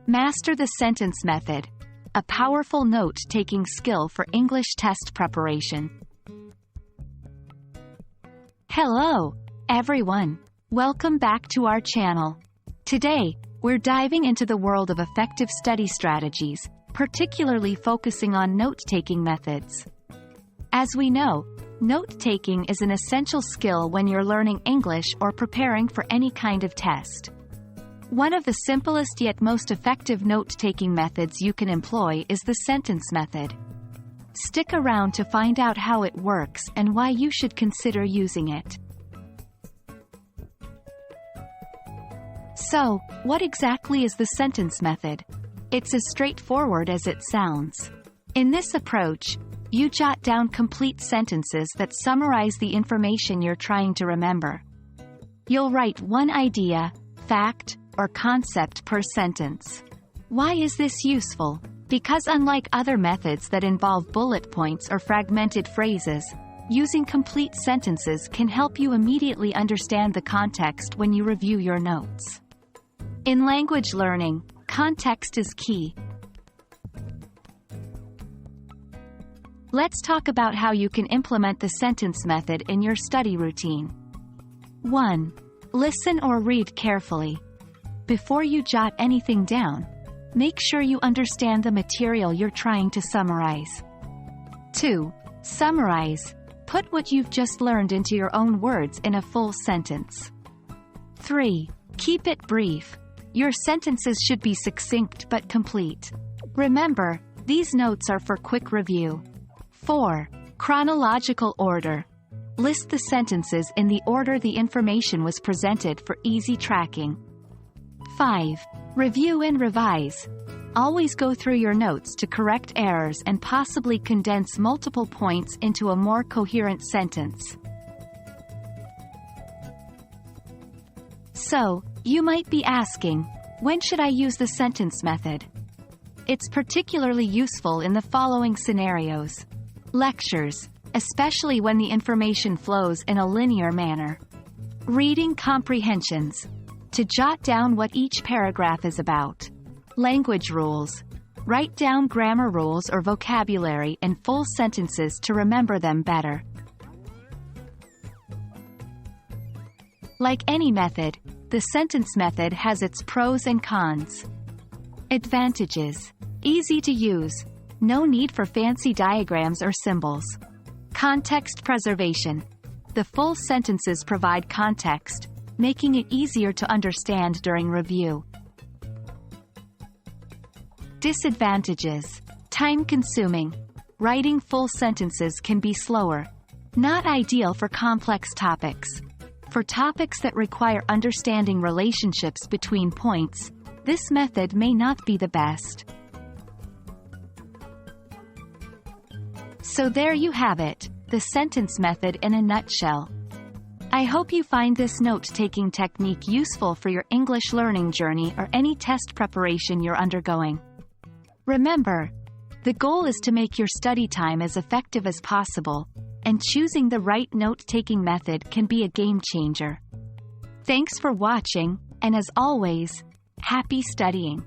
Master the sentence method, a powerful note-taking skill for English test preparation. Hello, everyone. Welcome back to our channel. Today, we're diving into the world of effective study strategies, particularly focusing on note-taking methods. As we know, note-taking is an essential skill when you're learning English or preparing for any kind of test. One of the simplest yet most effective note-taking methods you can employ is the sentence method. Stick around to find out how it works and why you should consider using it. So, what exactly is the sentence method? It's as straightforward as it sounds. In this approach, you jot down complete sentences that summarize the information you're trying to remember. You'll write one idea, fact, or concept per sentence. Why is this useful? Because unlike other methods that involve bullet points or fragmented phrases, using complete sentences can help you immediately understand the context when you review your notes. In language learning, context is key. Let's talk about how you can implement the sentence method in your study routine. 1. Listen or read carefully. Before you jot anything down, make sure you understand the material you're trying to summarize. 2. Summarize. Put what you've just learned into your own words in a full sentence. 3. Keep it brief. Your sentences should be succinct but complete. Remember, these notes are for quick review. 4. Chronological order. List the sentences in the order the information was presented for easy tracking. 5. Review and revise. Always go through your notes to correct errors and possibly condense multiple points into a more coherent sentence. So, you might be asking, when should I use the sentence method? It's particularly useful in the following scenarios. Lectures, especially when the information flows in a linear manner. Reading comprehensions, to jot down what each paragraph is about. Language rules. Write down grammar rules or vocabulary in full sentences to remember them better. Like any method, the sentence method has its pros and cons. Advantages. Easy to use. No need for fancy diagrams or symbols. Context preservation. The full sentences provide context, making it easier to understand during review. Disadvantages. Time-consuming. Writing full sentences can be slower. Not ideal for complex topics. For topics that require understanding relationships between points, this method may not be the best. So there you have it, the sentence method in a nutshell. I hope you find this note-taking technique useful for your English learning journey or any test preparation you're undergoing. Remember, the goal is to make your study time as effective as possible, and choosing the right note-taking method can be a game changer. Thanks for watching, and as always, happy studying!